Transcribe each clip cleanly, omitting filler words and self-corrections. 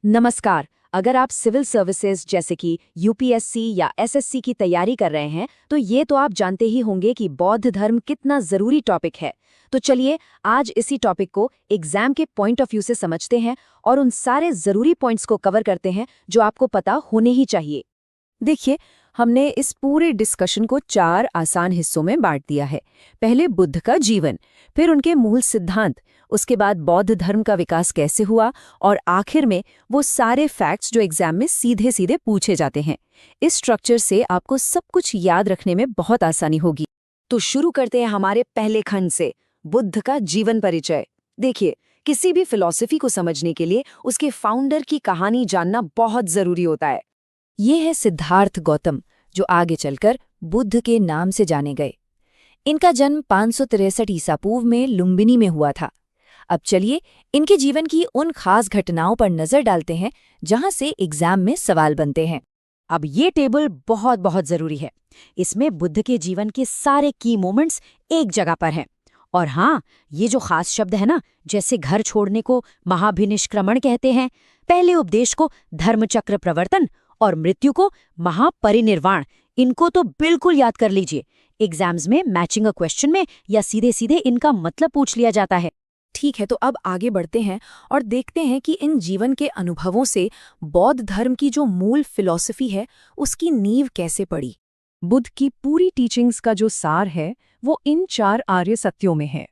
नमस्कार। अगर आप सिविल सर्विसेज जैसे कि यूपीएससी या एसएससी की तैयारी कर रहे हैं तो ये तो आप जानते ही होंगे कि बौद्ध धर्म कितना ज़रूरी टॉपिक है। तो चलिए आज इसी टॉपिक को एग्जाम के पॉइंट ऑफ व्यू से समझते हैं और उन सारे ज़रूरी पॉइंट्स को कवर करते हैं जो आपको पता होने ही चाहिए। देखिए, हमने इस पूरे डिस्कशन को 4 आसान हिस्सों में बांट दिया है। पहले बुद्ध का जीवन, फिर उनके मूल सिद्धांत, उसके बाद बौद्ध धर्म का विकास कैसे हुआ और आखिर में वो सारे फैक्ट्स जो एग्जाम में सीधे सीधे पूछे जाते हैं। इस स्ट्रक्चर से आपको सब कुछ याद रखने में बहुत आसानी होगी। तो शुरू करते हैं हमारे पहले खंड से, बुद्ध का जीवन परिचय। देखिए, किसी भी फिलॉसफी को समझने के लिए उसके फाउंडर की कहानी जानना बहुत जरूरी होता है। ये है सिद्धार्थ गौतम, जो आगे चलकर बुद्ध के नाम से जाने गए। इनका जन्म 563 ईसा पूर्व में लुम्बिनी में हुआ था। अब चलिए इनके जीवन की उन खास घटनाओं पर नजर डालते हैं जहां से एग्जाम में सवाल बनते हैं। अब ये टेबल बहुत बहुत जरूरी है। इसमें बुद्ध के जीवन के सारे की मोमेंट्स एक जगह पर हैं। और हाँ, ये जो खास शब्द है ना, जैसे घर छोड़ने को महाभिनिष्क्रमण कहते हैं, पहले उपदेश को धर्मचक्र प्रवर्तन और मृत्यु को महापरिनिर्वाण, इनको तो बिल्कुल याद कर लीजिए। एग्जाम्स में मैचिंग अ क्वेश्चन में या सीधे सीधे इनका मतलब पूछ लिया जाता है। ठीक है, तो अब आगे बढ़ते हैं और देखते हैं कि इन जीवन के अनुभवों से बौद्ध धर्म की जो मूल फिलॉसफी है उसकी नींव कैसे पड़ी। बुद्ध की पूरी टीचिंग्स का जो सार है वो इन 4 आर्य सत्यों में है।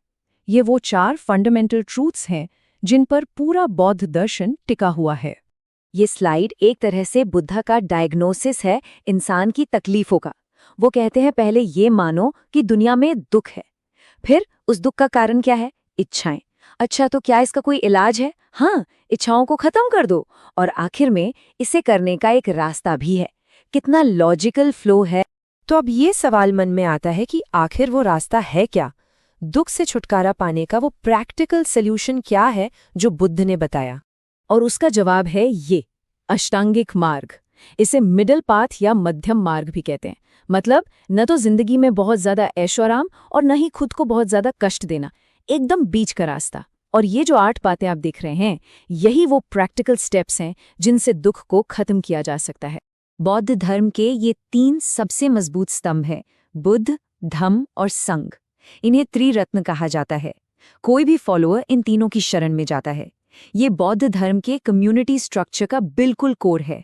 ये वो 4 फंडामेंटल ट्रूथ्स हैं जिन पर पूरा बौद्ध दर्शन टिका हुआ है। ये स्लाइड एक तरह से बुद्ध का डायग्नोसिस है इंसान की तकलीफों का। वो कहते हैं पहले ये मानो कि दुनिया में दुख है, फिर उस दुख का कारण क्या है? इच्छाएं। अच्छा, तो क्या इसका कोई इलाज है? हाँ, इच्छाओं को खत्म कर दो। और आखिर में इसे करने का एक रास्ता भी है। कितना लॉजिकल फ्लो है। तो अब ये सवाल मन में आता है कि आखिर वो रास्ता है क्या? दुख से छुटकारा पाने का वो प्रैक्टिकल सॉल्यूशन क्या है जो बुद्ध ने बताया? और उसका जवाब है ये, अष्टांगिक मार्ग। इसे मिडिल पाथ या मध्यम मार्ग भी कहते हैं। मतलब न तो जिंदगी में बहुत ज्यादा ऐशो आराम और न ही खुद को बहुत ज्यादा कष्ट देना, एकदम बीच का रास्ता। और ये जो 8 बातें आप देख रहे हैं, यही वो प्रैक्टिकल स्टेप्स हैं जिनसे दुख को खत्म किया जा सकता है। बौद्ध धर्म के ये 3 सबसे मजबूत स्तंभ हैं, बुद्ध, धम्म और संघ। इन्हें त्रिरत्न कहा जाता है। कोई भी फॉलोअर इन तीनों की शरण में जाता है। ये बौद्ध धर्म के कम्युनिटी स्ट्रक्चर का बिल्कुल कोर है।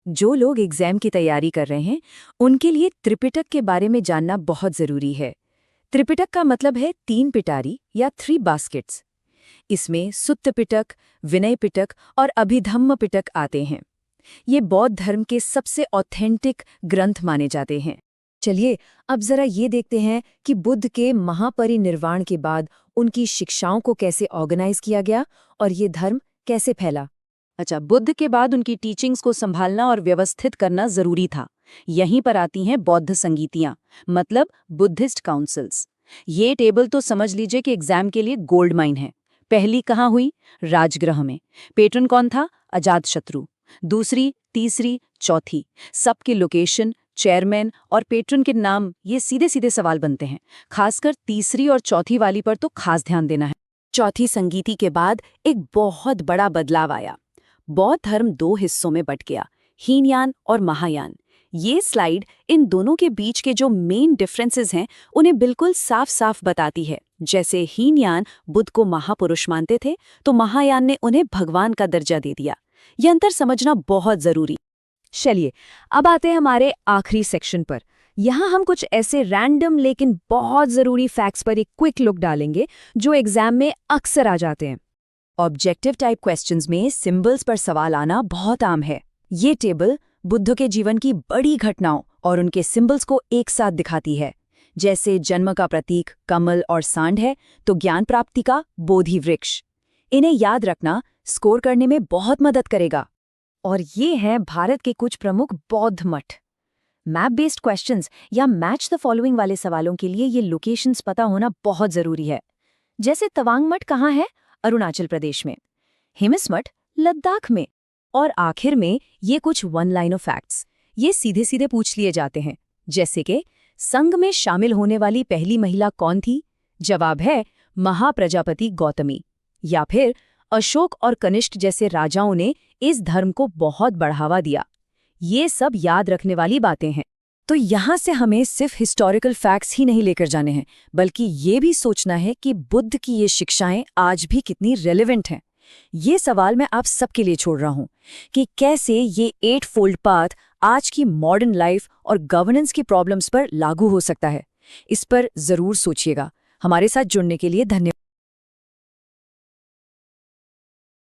जो लोग एग्जाम की तैयारी कर रहे हैं उनके लिए त्रिपिटक के बारे में जानना बहुत जरूरी है। त्रिपिटक का मतलब है 3 पिटारी या 3 बास्केट्स। इसमें सुत्त पिटक, विनय पिटक और अभिधम्म पिटक आते हैं। ये बौद्ध धर्म के सबसे ऑथेंटिक ग्रंथ माने जाते हैं। चलिए अब जरा ये देखते हैं कि बुद्ध के महापरिनिर्वाण के बाद उनकी शिक्षाओं को कैसे ऑर्गेनाइज किया गया और ये धर्म कैसे फैला। अच्छा, बुद्ध के बाद उनकी टीचिंग्स को संभालना और व्यवस्थित करना जरूरी था। यहीं पर आती हैं बौद्ध संगीतियां, मतलब बुद्धिस्ट काउंसिल्स। ये टेबल तो समझ लीजिए कि एग्जाम के लिए गोल्ड माइन है। पहली कहाँ हुई? राजगृह में। पेट्रन कौन था? अजातशत्रु। दूसरी, तीसरी, चौथी, सबकी लोकेशन, चेयरमैन और पेट्रन के नाम, ये सीधे सीधे सवाल बनते हैं। खासकर तीसरी और चौथी वाली पर तो खास ध्यान देना है। चौथी संगीति के बाद एक बहुत बड़ा बदलाव आया। बौद्ध धर्म 2 हिस्सों में बट गया, हीनयान और महायान। ये स्लाइड इन दोनों के बीच के जो मेन डिफरेंसेस हैं उन्हें बिल्कुल साफ साफ बताती है। जैसे हीनयान बुद्ध को महापुरुष मानते थे तो महायान ने उन्हें भगवान का दर्जा दे दिया। ये अंतर समझना बहुत जरूरी। चलिए अब आते हैं हमारे आखिरी सेक्शन पर। यहाँ हम कुछ ऐसे रैंडम लेकिन बहुत जरूरी फैक्ट्स पर एक क्विक लुक डालेंगे जो एग्जाम में अक्सर आ जाते हैं। ऑब्जेक्टिव टाइप क्वेश्चंस में सिंबल्स पर सवाल आना बहुत आम है। ये टेबल बुद्ध के जीवन की बड़ी घटनाओं और उनके सिंबल्स को एक साथ दिखाती है। जैसे जन्म का प्रतीक कमल और सांड है तो ज्ञान प्राप्ति का बोधि वृक्ष। इन्हें याद रखना स्कोर करने में बहुत मदद करेगा। और ये हैं भारत के कुछ प्रमुख बौद्ध मठ। मैप बेस्ड क्वेश्चंस या मैच द फॉलोइंग वाले सवालों के लिए ये लोकेशंस पता होना बहुत जरूरी है। जैसे तवांग मठ कहाँ है? अरुणाचल प्रदेश में। हिमिस मठ लद्दाख में। और आखिर में ये कुछ 1 लाइन ऑफ फैक्ट्स, ये सीधे सीधे पूछ लिए जाते हैं। जैसे कि संघ में शामिल होने वाली पहली महिला कौन थी? जवाब है महाप्रजापति गौतमी। या फिर अशोक और कनिष्क जैसे राजाओं ने इस धर्म को बहुत बढ़ावा दिया। ये सब याद रखने वाली बातें हैं। तो यहाँ से हमें सिर्फ हिस्टोरिकल फैक्ट्स ही नहीं लेकर जाने हैं, बल्कि ये भी सोचना है कि बुद्ध की ये शिक्षाएं आज भी कितनी रेलेवेंट हैं। ये सवाल मैं आप सबके लिए छोड़ रहा हूँ कि कैसे ये 8 फोल्ड पाथ आज की मॉडर्न लाइफ और गवर्नेंस की प्रॉब्लम्स पर लागू हो सकता है। इस पर जरूर सोचिएगा। हमारे साथ जुड़ने के लिए धन्यवाद।